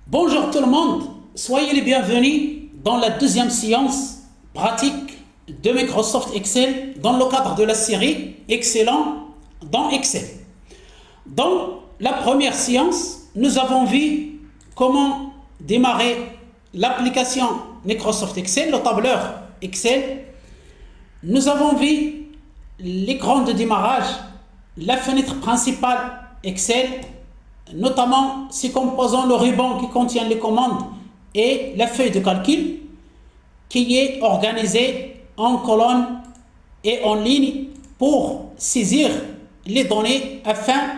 Bonjour tout le monde, soyez les bienvenus dans la deuxième séance pratique de Microsoft Excel dans le cadre de la série Excellent dans Excel. Dans la première séance, nous avons vu comment démarrer l'application Microsoft Excel, le tableur Excel. Nous avons vu l'écran de démarrage, la fenêtre principale Excel, notamment ses composants, le ruban qui contient les commandes et la feuille de calcul qui est organisée en colonne et en ligne pour saisir les données afin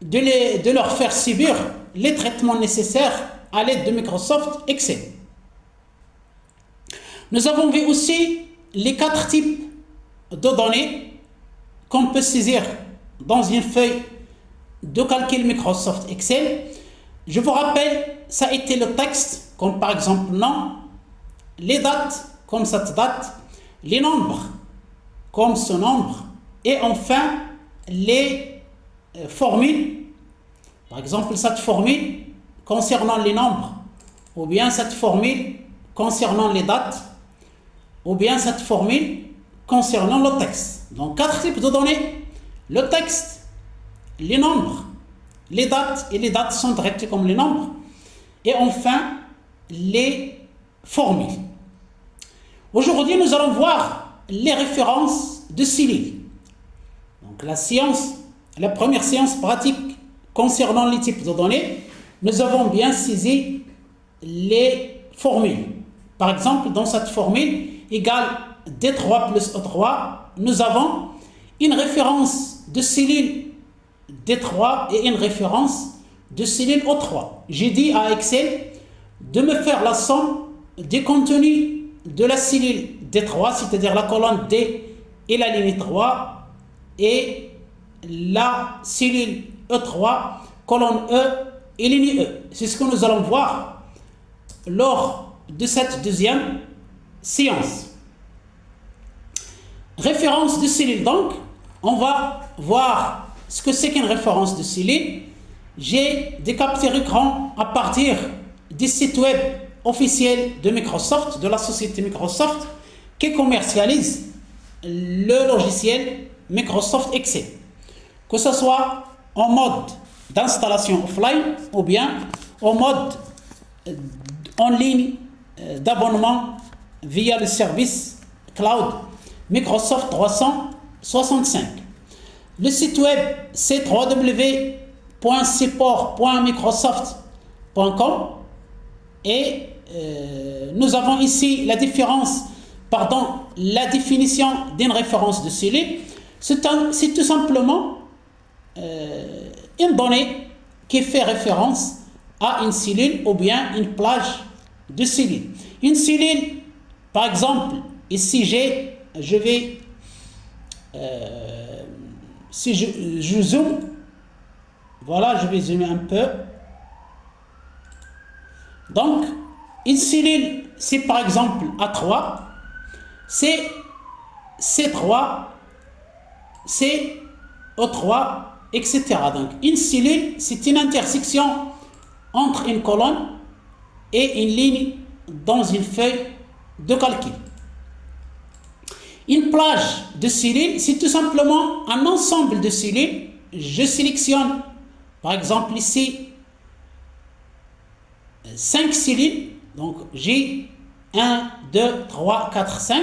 de leur faire subir les traitements nécessaires à l'aide de Microsoft Excel. Nous avons vu aussi les 4 types de données qu'on peut saisir dans une feuille de calcul Microsoft Excel. Je vous rappelle, ça a été le texte, comme par exemple nom, les dates, comme cette date, les nombres, comme ce nombre, et enfin les formules, par exemple cette formule concernant les nombres, ou bien cette formule concernant les dates, ou bien cette formule concernant le texte. Donc 4 types de données, le texte, les nombres, les dates, et les dates sont traitées comme les nombres, et enfin les formules. Aujourd'hui, nous allons voir les références de cellules. Donc la première séance pratique concernant les types de données, nous avons bien saisi les formules. Par exemple, dans cette formule égale D3 plus E3, nous avons une référence de cellule D3 et une référence de cellule O3. J'ai dit à Excel de me faire la somme des contenus de la cellule D3, c'est-à-dire la colonne D et la ligne 3, et la cellule E3, colonne E et ligne E. C'est ce que nous allons voir lors de cette deuxième séance. Référence de cellule, donc, on va voir ce que c'est qu'une référence de cellule. J'ai des capteurs écran à partir des sites web officiels de Microsoft, de la société Microsoft, qui commercialise le logiciel Microsoft Excel. Que ce soit en mode d'installation offline ou bien en mode en ligne d'abonnement via le service cloud Microsoft 365. Le site web c'est www.support.microsoft.com et nous avons ici la définition d'une référence de cellule. C'est tout simplement une donnée qui fait référence à une cellule ou bien une plage de cellules. Une cellule, par exemple, ici si je zoome, voilà, je vais zoomer un peu. Donc, une cellule, c'est par exemple A3, c'est C3, c'est O3, etc. Donc, une cellule, c'est une intersection entre une colonne et une ligne dans une feuille de calcul. Une plage de cellules, c'est tout simplement un ensemble de cellules. Je sélectionne, par exemple ici, 5 cellules. Donc j'ai 1, 2, 3, 4, 5.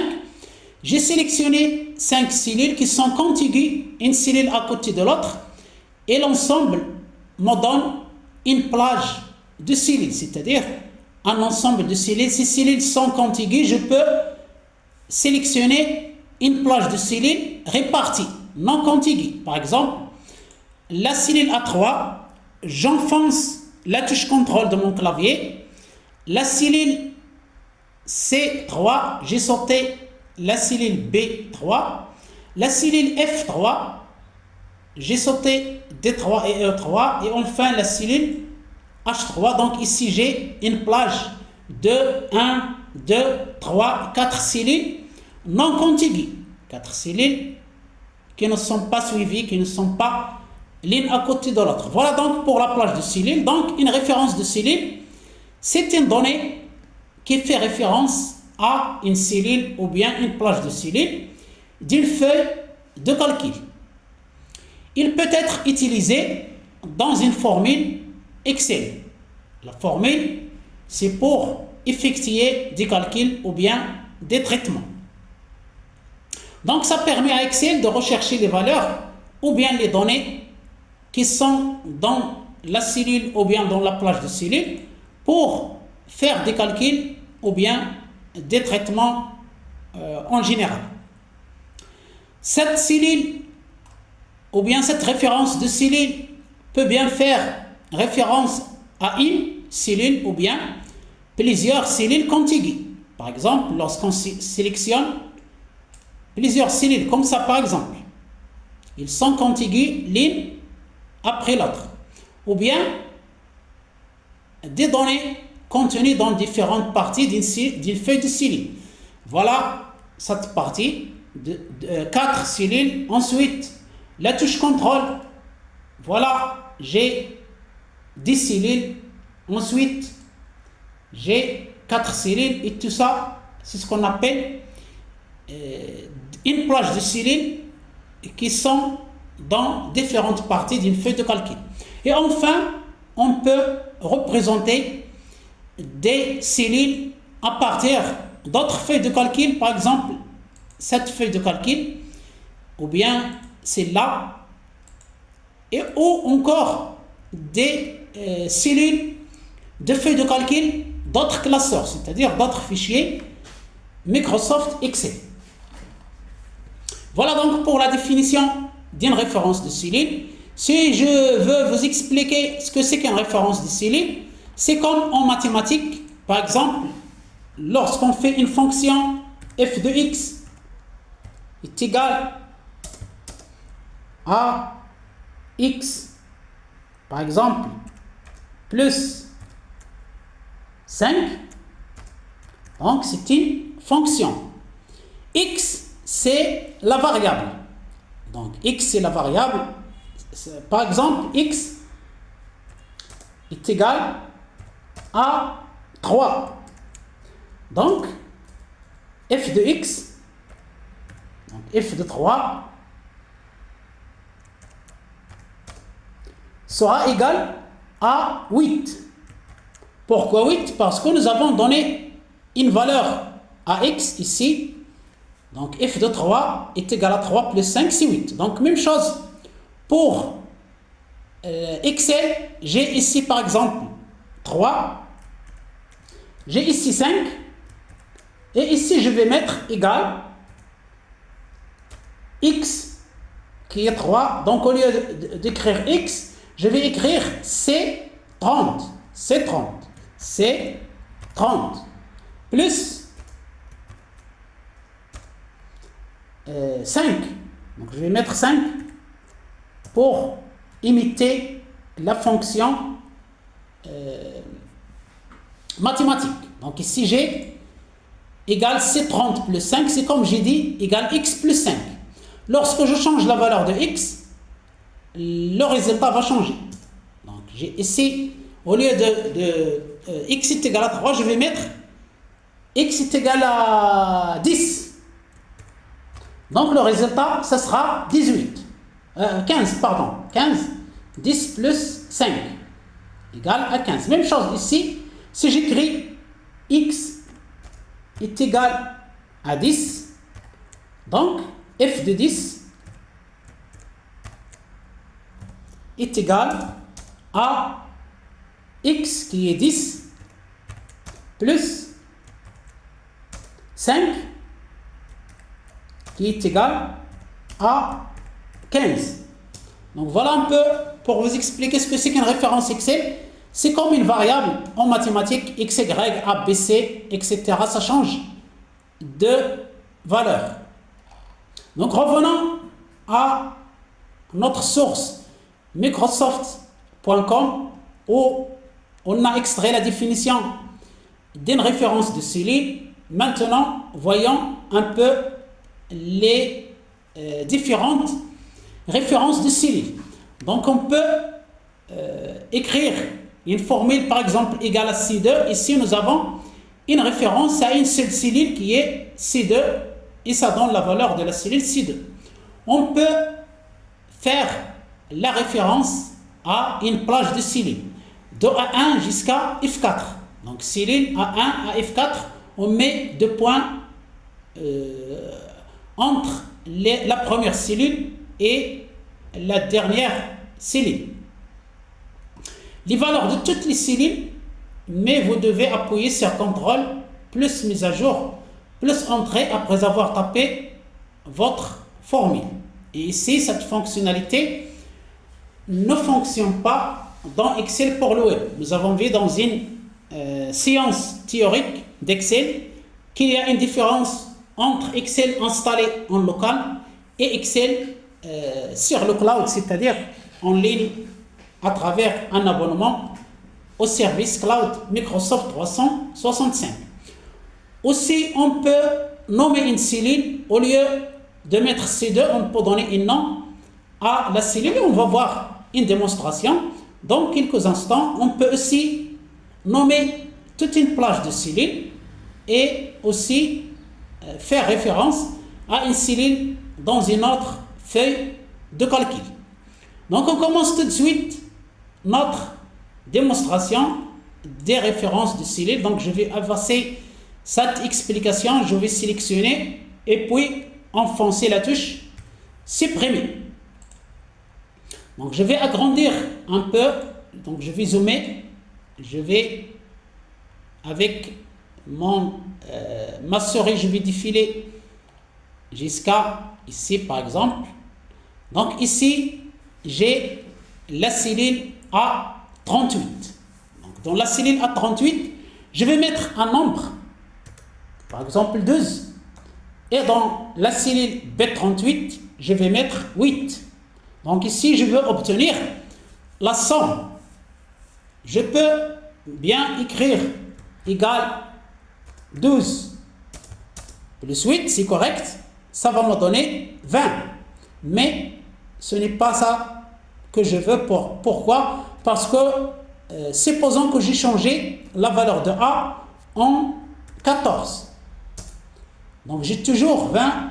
J'ai sélectionné 5 cellules qui sont contiguës, une cellule à côté de l'autre. Et l'ensemble me donne une plage de cellules, c'est-à-dire un ensemble de cellules. Ces cellules sont contiguës, je peux sélectionner une plage de cellules répartie, non contiguë. Par exemple, la cellule A3, j'enfonce la touche contrôle de mon clavier. La cellule C3, j'ai sauté la cellule B3. La cellule F3, j'ai sauté D3 et E3. Et enfin, la cellule H3. Donc ici, j'ai une plage de 1, 2, 3, 4 cellules non contiguës. 4 cellules qui ne sont pas suivies, qui ne sont pas l'une à côté de l'autre. Voilà donc pour la plage de cellules. Donc une référence de cellules, c'est une donnée qui fait référence à une cellule ou bien une plage de cellules d'une feuille de calcul. Il peut être utilisé dans une formule Excel. La formule, c'est pour effectuer des calculs ou bien des traitements. Donc, ça permet à Excel de rechercher les valeurs ou bien les données qui sont dans la cellule ou bien dans la plage de cellules pour faire des calculs ou bien des traitements en général. Cette cellule ou bien cette référence de cellule peut bien faire référence à une cellule ou bien plusieurs cellules contiguës. Par exemple, lorsqu'on sélectionne plusieurs cellules comme ça par exemple, ils sont contigus l'une après l'autre. Ou bien des données contenues dans différentes parties d'une feuille de cellules. Voilà cette partie de 4 cellules. Ensuite, la touche contrôle. Voilà, j'ai 10 cellules. Ensuite, j'ai 4 cellules et tout ça, c'est ce qu'on appelle une plage de cellules qui sont dans différentes parties d'une feuille de calcul. Et enfin, on peut représenter des cellules à partir d'autres feuilles de calcul, par exemple cette feuille de calcul, ou bien celle-là, et ou encore des cellules de feuilles de calcul d'autres classeurs, c'est-à-dire d'autres fichiers Microsoft Excel. Voilà donc pour la définition d'une référence de cellule. Si je veux vous expliquer ce que c'est qu'une référence de cellule, c'est comme en mathématiques, par exemple, lorsqu'on fait une fonction f de x est égal à x, par exemple, plus 5, donc c'est une fonction. X, c'est la variable. Donc, x, c'est la variable. Par exemple, x est égal à 3. Donc, f de x, donc f de 3, sera égal à 8. Pourquoi 8? Parce que nous avons donné une valeur à x ici. Donc, f de 3 est égal à 3 plus 5, c'est 8. Donc, même chose pour Excel. J'ai ici, par exemple, 3. J'ai ici 5. Et ici, je vais mettre égal x qui est 3. Donc, au lieu d'écrire x, je vais écrire C30. C30. C30. Plus 5. Donc, je vais mettre 5 pour imiter la fonction mathématique. Donc, ici, j'ai égal C30 plus 5. C'est comme j'ai dit, égal x plus 5. Lorsque je change la valeur de x, le résultat va changer. Donc, j'ai ici, au lieu de x est égal à 3, je vais mettre x est égal à 10. Donc, le résultat, ce sera 15, pardon. 15, 10 plus 5 égale à 15. Même chose ici, si j'écris x est égal à 10, donc f de 10 est égal à x qui est 10 plus 5 qui est égal à 15. Donc voilà un peu pour vous expliquer ce que c'est qu'une référence Excel. C'est comme une variable en mathématiques x, y, a, b, c, etc. Ça change de valeur. Donc revenons à notre source Microsoft.com où on a extrait la définition d'une référence de cellule. Maintenant, voyons un peu les différentes références de cellules. Donc, on peut écrire une formule par exemple égale à C2. Ici, nous avons une référence à une seule cellule qui est C2 et ça donne la valeur de la cellule C2. On peut faire la référence à une plage de cellules de A1 jusqu'à F4. Donc, cellule A1 à F4, on met deux points entre la première cellule et la dernière cellule. Les valeurs de toutes les cellules, mais vous devez appuyer sur CTRL plus mise à jour plus entrée après avoir tapé votre formule. Et ici, cette fonctionnalité ne fonctionne pas dans Excel pour le web. Nous avons vu dans une séance théorique d'Excel qu'il y a une différence entre Excel installé en local et Excel sur le cloud, c'est-à-dire en ligne à travers un abonnement au service cloud Microsoft 365. Aussi, on peut nommer une cellule, au lieu de mettre C2, on peut donner un nom à la cellule et on va voir une démonstration. Dans quelques instants, on peut aussi nommer toute une plage de cellules et aussi faire référence à une cellule dans une autre feuille de calcul. Donc, on commence tout de suite notre démonstration des références de cellules. Donc, je vais avancer cette explication, je vais sélectionner et puis enfoncer la touche supprimer. Donc, je vais agrandir un peu. Donc, je vais zoomer. Je vais, avec ma souris, je vais défiler jusqu'à ici, par exemple. Donc, ici, j'ai la cellule A38. Donc, dans la cellule A38, je vais mettre un nombre, par exemple 12. Et dans la cellule B38, je vais mettre 8. Donc ici, je veux obtenir la somme. Je peux bien écrire égal 12 plus 8, c'est correct. Ça va me donner 20. Mais ce n'est pas ça que je veux. Pourquoi? Parce que supposons que j'ai changé la valeur de A en 14. Donc j'ai toujours 20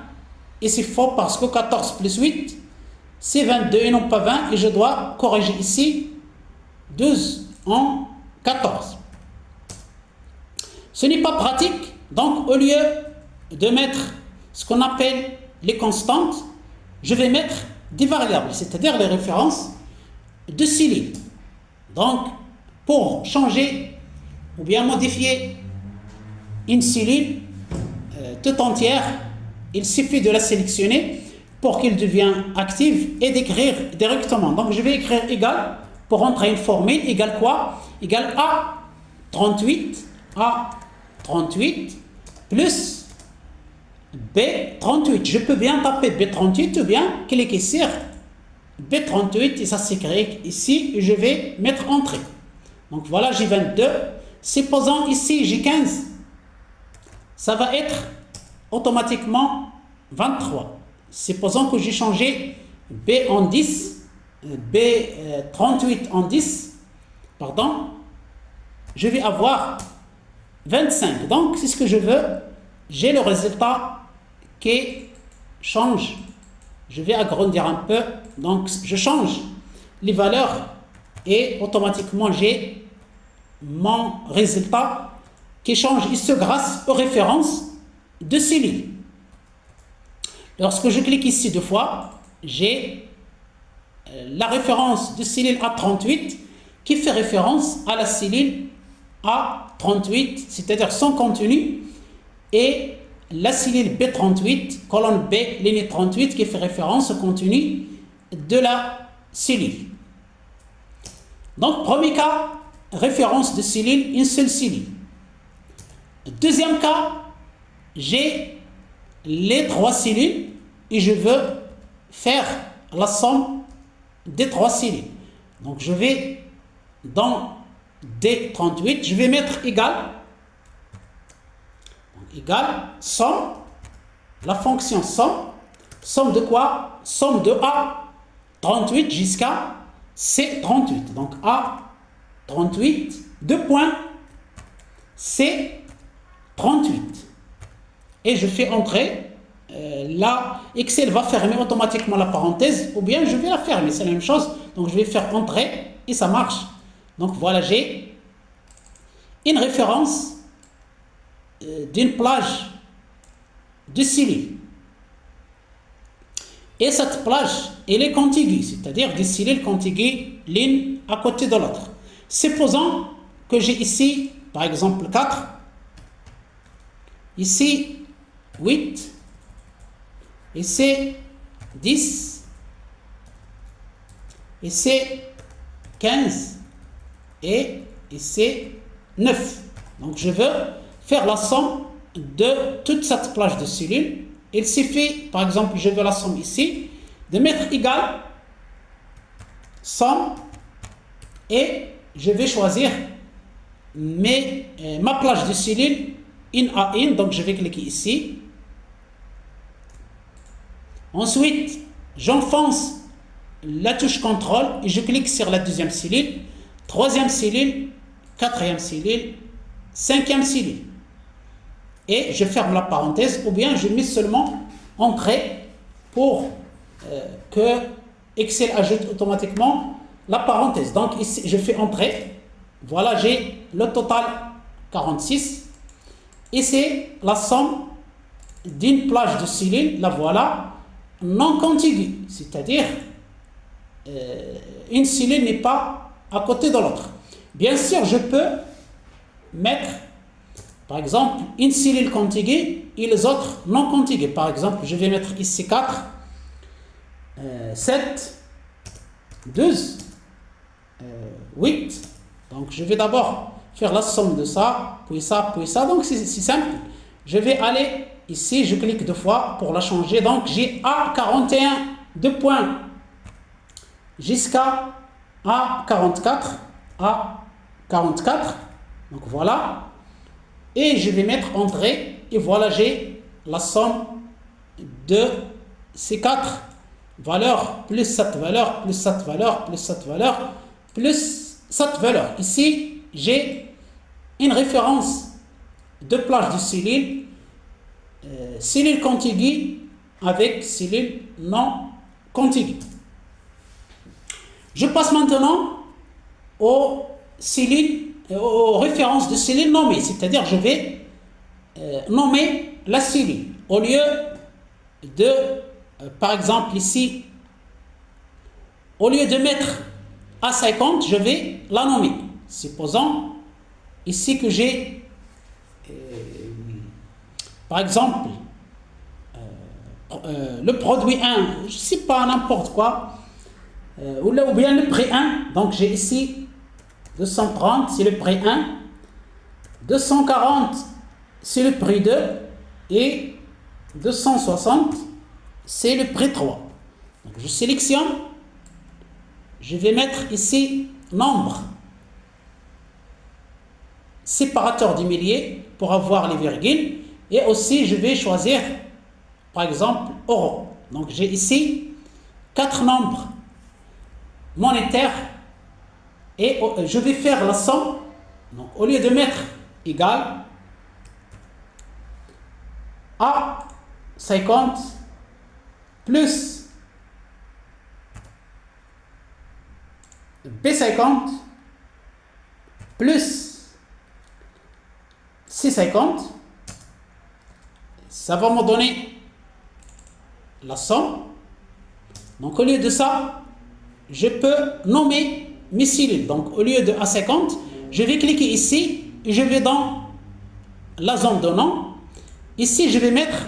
et c'est faux parce que 14 plus 8 c'est 22 et non pas 20 et je dois corriger ici 12 en 14. Ce n'est pas pratique, donc au lieu de mettre ce qu'on appelle les constantes, je vais mettre des variables, c'est-à-dire les références de cellules. Donc pour changer ou bien modifier une cellule tout entière, il suffit de la sélectionner pour qu'elle devienne active et d'écrire directement. Donc je vais écrire égal pour entrer une formule égale quoi? Égale A38 plus B38. Je peux bien taper B38 ou bien cliquer sur B38 et ça s'écrit ici et je vais mettre entrée. Donc voilà, j'ai 22. Supposons ici j'ai 15. Ça va être automatiquement 23. Supposons que j'ai changé B en 10, B38 en 10, pardon, je vais avoir 25. Donc, c'est ce que je veux. J'ai le résultat qui change. Je vais agrandir un peu. Donc, je change les valeurs et automatiquement, j'ai mon résultat qui change ici grâce aux références de cellules. Lorsque je clique ici deux fois, j'ai la référence de cellule A38 qui fait référence à la cellule A38, c'est-à-dire son contenu, et la cellule B38, colonne B, ligne 38, qui fait référence au contenu de la cellule. Donc, premier cas, référence de cellule, une seule cellule. Deuxième cas, j'ai les trois cellules et je veux faire la somme des trois cellules. Donc, je vais dans D38, je vais mettre égal. Donc, égal, somme, la fonction somme. Somme de quoi? Somme de A38 jusqu'à C38. Donc, 38, 2 points, C, 38. Et je fais entrer. Là, Excel va fermer automatiquement la parenthèse, ou bien je vais la fermer, c'est la même chose. Donc je vais faire entrer et ça marche. Donc voilà, j'ai une référence d'une plage de cellules. Et cette plage, elle est contiguë, c'est-à-dire des cellules contiguës l'une à côté de l'autre. Supposons que j'ai ici, par exemple, 4, ici 8, ici 10, ici 15 et ici 9. Donc je veux faire la somme de toute cette plage de cellules. Il suffit, par exemple, je veux la somme ici, de mettre égal, somme, et je vais choisir ma plage de cellules une à une. Donc je vais cliquer ici. Ensuite, j'enfonce la touche contrôle et je clique sur la deuxième cellule, troisième cellule, quatrième cellule, cinquième cellule. Et je ferme la parenthèse ou bien je mets seulement entrée pour que Excel ajoute automatiquement la parenthèse. Donc ici, je fais entrer. Voilà, j'ai le total 46. Et c'est la somme d'une plage de cellules, la voilà, non contiguë. C'est-à-dire, une cellule n'est pas à côté de l'autre. Bien sûr, je peux mettre, par exemple, une cellule contiguë et les autres non contiguës. Par exemple, je vais mettre ici 4, 7, 12, 8. Donc, je vais d'abord faire la somme de ça, puis ça, puis ça. Donc, c'est simple. Je vais aller ici, je clique 2 fois pour la changer. Donc, j'ai A41, 2 points, jusqu'à A44. A44. Donc, voilà. Et je vais mettre entrée. Et voilà, j'ai la somme de ces 4 valeurs, plus cette valeur, plus cette valeur, plus cette valeur, plus cette valeur. Ici, j'ai une référence de plage de cellules, cellules contiguës avec cellules non contiguës. Je passe maintenant aux cellules, aux références de cellules nommées, c'est-à-dire je vais nommer la cellule au lieu de, par exemple ici, au lieu de mettre A50, je vais la nommer. Supposons ici que j'ai, par exemple, le produit 1, je ne sais pas, n'importe quoi, ou bien le prix 1. Donc j'ai ici 230, c'est le prix 1, 240, c'est le prix 2, et 260, c'est le prix 3. Donc je sélectionne, je vais mettre ici nombre séparateur du millier pour avoir les virgules, et aussi je vais choisir par exemple euro. Donc j'ai ici 4 nombres monétaires et je vais faire la somme. Donc au lieu de mettre égal A 50 plus B50 plus C50, ça va me donner la somme. Donc au lieu de ça, je peux nommer mes cellules. Donc au lieu de A50, je vais cliquer ici et je vais dans la zone de nom. Ici, je vais mettre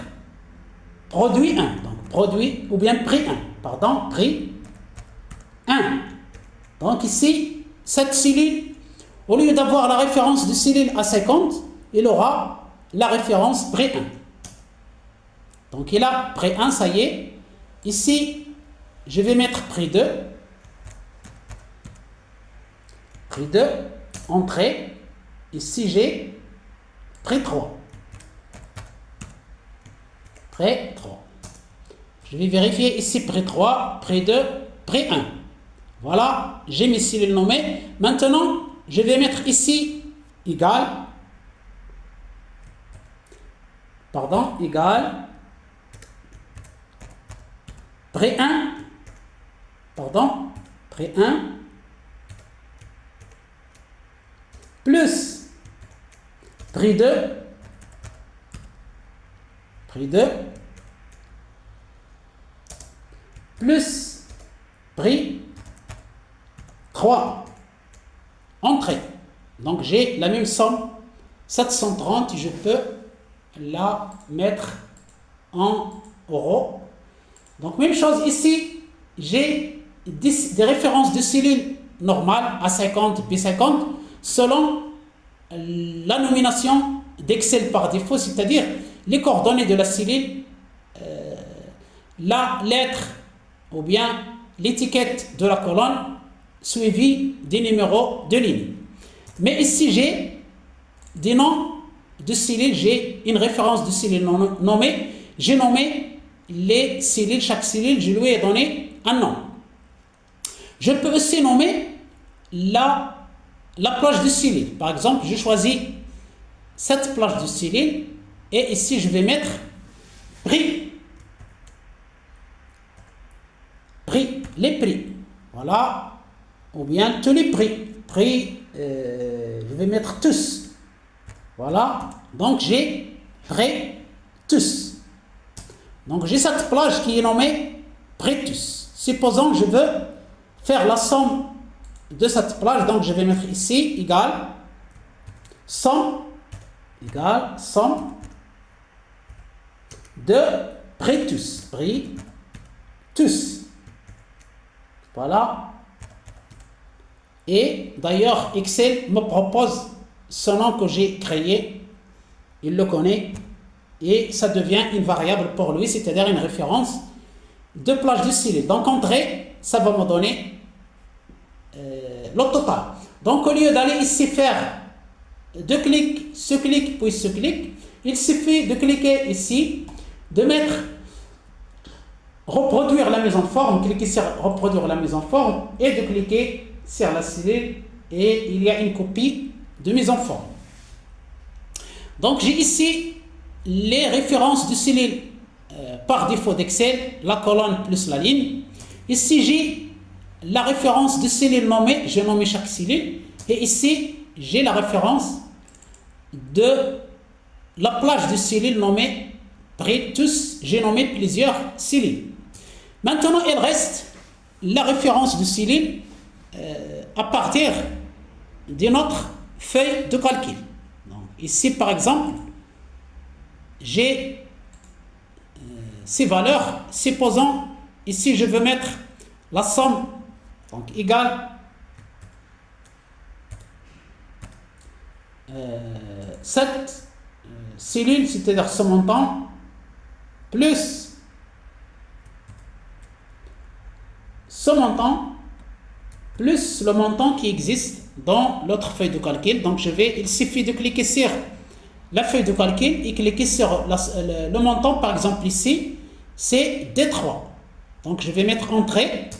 produit 1. Donc produit ou bien prix 1. Pardon, prix 1. Donc ici, cette cellule, au lieu d'avoir la référence de cellule A50, il aura la référence prix 1. Donc il a prix 1, ça y est. Ici, je vais mettre prix 2. Prix 2, entrée. Ici, j'ai prix 3. Prix 3. Je vais vérifier ici prix 3, prix 2, prix 1. Voilà, j'ai mes cellules nommées. Maintenant, je vais mettre ici égal, égal, près 1, près 1, plus prix 2, plus prix 3, entrée. Donc j'ai la même somme, 730, je peux la mettre en euros. Donc même chose ici, j'ai des références de cellules normales A50, B50 selon la nomination d'Excel par défaut, c'est-à-dire les coordonnées de la cellule, la lettre ou bien l'étiquette de la colonne suivie des numéros de ligne. Mais ici j'ai des noms de cellules, j'ai une référence de cellule nommée, j'ai nommé les cellules, chaque cellule, je lui ai donné un nom. Je peux aussi nommer la plage de cellules. Par exemple, je choisis cette plage de cellules et ici je vais mettre prix, les prix, voilà, ou bien tous les prix, je vais mettre tous, voilà, donc j'ai prix tous. Donc j'ai cette plage qui est nommée prix tous. Supposons que je veux faire la somme de cette plage, donc je vais mettre ici égal somme de prix tous, voilà. Et d'ailleurs Excel me propose ce nom que j'ai créé, il le connaît et ça devient une variable pour lui, c'est-à-dire une référence de plage de cellules. Donc entrée, ça va me donner le total. Donc au lieu d'aller ici faire deux clics, ce clic puis ce clic, il suffit de cliquer ici, de mettre reproduire la mise en forme, cliquer sur reproduire la mise en forme et de cliquer sur la cellule et il y a une copie de mise en forme. Donc j'ai ici les références de cellules par défaut d'Excel, la colonne plus la ligne. Ici j'ai la référence de cellules nommées, j'ai nommé chaque cellule et ici j'ai la référence de la plage de cellules nommée près tous, j'ai nommé plusieurs cellules. Maintenant il reste la référence de cellules à partir de notre feuille de calcul. Donc, ici par exemple j'ai ces valeurs, supposons ici je veux mettre la somme, donc égale 7 cellules, c'est-à-dire ce montant, plus ce montant, plus le montant qui existe dans l'autre feuille de calcul. Donc il suffit de cliquer sur la feuille de calcul et cliquer sur le montant, par exemple ici, c'est D3. Donc je vais mettre entrée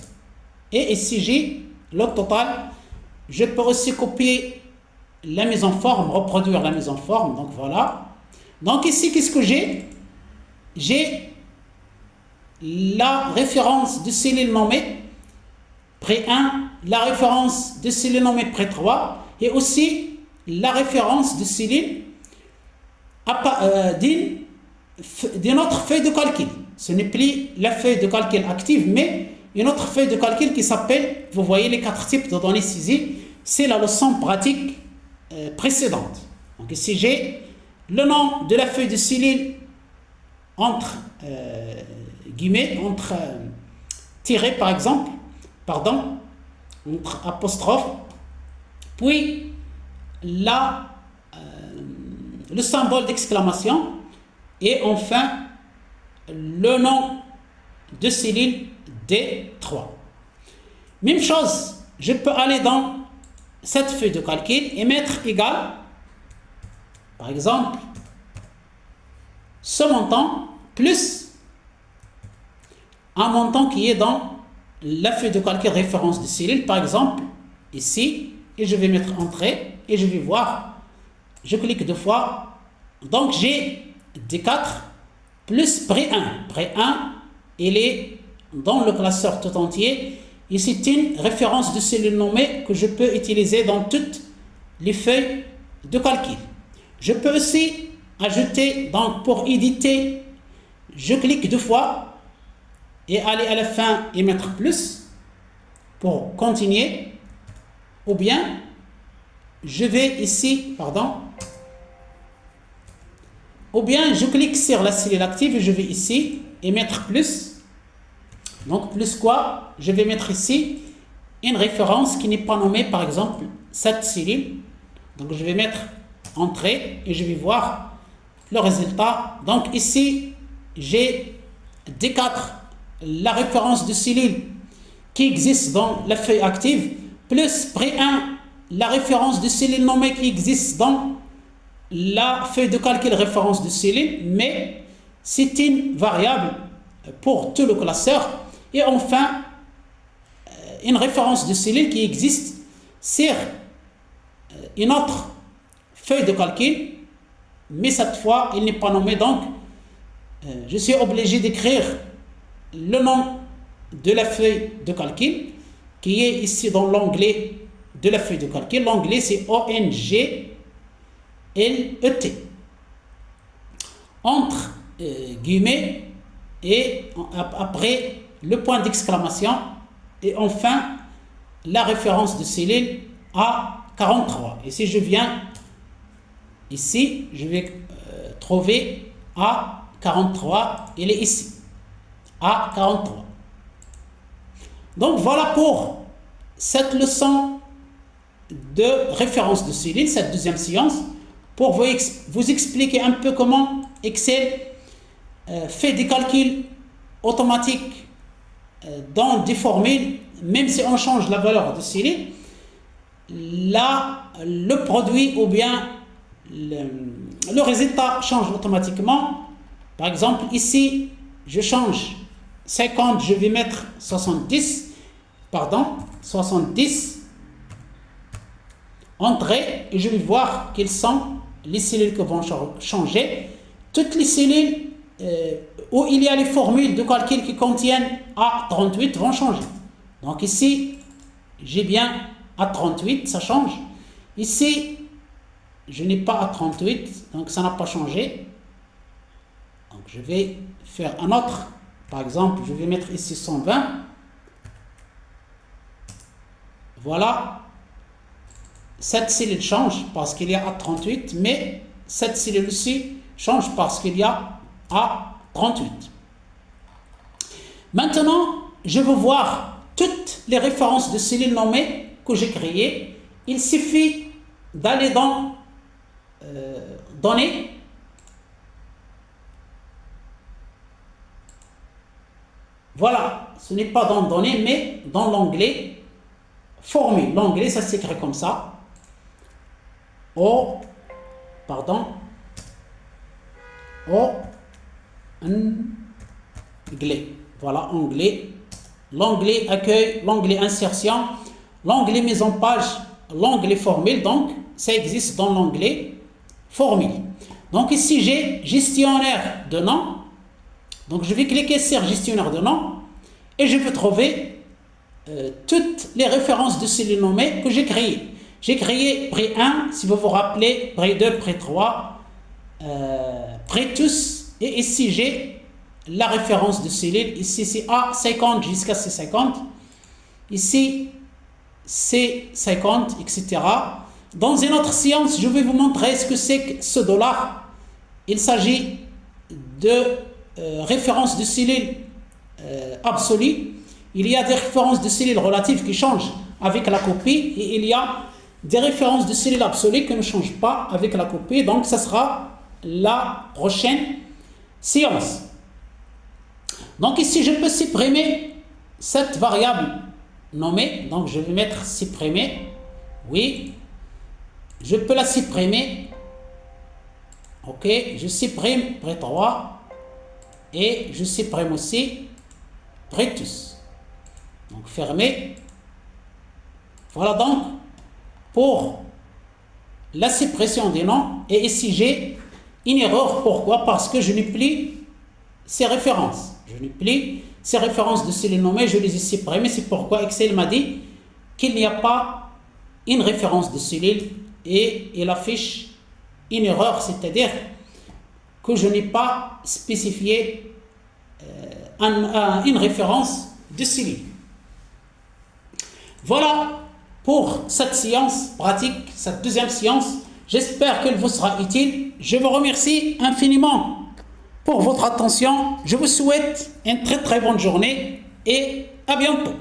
et ici j'ai le total. Je peux aussi copier la mise en forme, reproduire la mise en forme, donc voilà. Donc ici, qu'est-ce que j'ai? J'ai la référence de cellule nommée près 1, la référence de cellule nommée près 3 et aussi la référence de cellule d'une autre feuille de calcul. Ce n'est plus la feuille de calcul active, mais une autre feuille de calcul qui s'appelle, vous voyez les 4 types de données saisies, c'est la leçon pratique précédente. Donc ici j'ai le nom de la feuille de cellule entre guillemets, entre tirés par exemple, pardon, entre apostrophe, puis le symbole d'exclamation et enfin le nom de cellule D3. Même chose, je peux aller dans cette feuille de calcul et mettre égal, par exemple, ce montant plus un montant qui est dans la feuille de calcul référence de cellule, par exemple, ici, et je vais mettre entrée et je vais voir. Je clique 2 fois. Donc j'ai D4 plus pré1. Pré1, il est dans le classeur tout entier. Et c'est une référence de cellule nommée que je peux utiliser dans toutes les feuilles de calcul. Je peux aussi ajouter, donc pour éditer, je clique 2 fois et aller à la fin et mettre plus pour continuer. Ou bien, je vais ici, ou bien je clique sur la cellule active et je vais ici et mettre plus. Donc plus quoi? Je vais mettre ici une référence qui n'est pas nommée, par exemple cette cellule. Donc je vais mettre entrée et je vais voir le résultat. Donc ici j'ai D4, la référence de cellule qui existe dans la feuille active, plus pré1, la référence de cellule nommée qui existe dans la feuille de calcul référence de cellule, mais c'est une variable pour tout le classeur. Et enfin, une référence de cellule qui existe sur une autre feuille de calcul, mais cette fois, il n'est pas nommé. Donc, je suis obligé d'écrire le nom de la feuille de calcul qui est ici dans l'onglet de la feuille de calcul. L'onglet, c'est ONGLET. Entre guillemets et après le point d'exclamation et enfin la référence de cellule A43. Et si je viens ici, je vais trouver A43, il est ici, A43. Donc voilà pour cette leçon de référence de cellule, cette deuxième séance, pour vous expliquer un peu comment Excel fait des calculs automatiques dans des formules, même si on change la valeur de cellule, là, le produit ou bien le résultat change automatiquement. Par exemple, ici, je change 50, je vais mettre 70, 70, entrée, et je vais voir quelles sont les cellules qui vont changer. Toutes les cellules où il y a les formules de calcul qui contiennent A38 vont changer. Donc ici, j'ai bien A38, ça change. Ici, je n'ai pas A38, donc ça n'a pas changé. Donc je vais faire un autre. Par exemple, je vais mettre ici 120. Voilà. Cette cellule change parce qu'il y a A38, mais cette cellule aussi change parce qu'il y a A38. Maintenant, je veux voir toutes les références de cellules nommées que j'ai créées. Il suffit d'aller dans Données, voilà, ce n'est pas dans Données, mais dans l'onglet Formule. L'onglet, ça s'écrit comme ça. Onglet. Voilà, onglet. L'onglet Accueil, l'onglet Insertion, l'onglet Mise en page, l'onglet Formule. Donc, ça existe dans l'onglet Formule. Donc, ici, j'ai Gestionnaire de nom. Donc, je vais cliquer sur Gestionnaire de nom et je vais trouver toutes les références de cellules nommées que j'ai créées. J'ai créé pré 1, si vous vous rappelez, pré 2, pré 3, pré tous. Et ici, j'ai la référence de cellules. Ici, c'est A50 jusqu'à C50. Ici, C50, etc. Dans une autre séance, je vais vous montrer ce que c'est que ce dollar. Il s'agit de références de cellules absolues. Il y a des références de cellules relatives qui changent avec la copie et il y a des références de cellules absolues qui ne changent pas avec la copie. Donc, ça sera la prochaine séance. Donc, ici, je peux supprimer cette variable nommée. Donc, je vais mettre supprimer. Oui. Je peux la supprimer. OK. Je supprime pré 3. Et je supprime aussi pré tous. Donc, fermer. Voilà donc pour la suppression des noms. Et ici, j'ai une erreur. Pourquoi? Parce que je n'ai plus ces références. Je n'ai plus ces références de cellules nommées, je les ai supprimées. C'est pourquoi Excel m'a dit qu'il n'y a pas une référence de cellule et il affiche une erreur, c'est-à-dire que je n'ai pas spécifié une référence de cellule. Voilà pour cette séance pratique, cette deuxième séance. J'espère qu'elle vous sera utile. Je vous remercie infiniment pour votre attention. Je vous souhaite une très très bonne journée et à bientôt.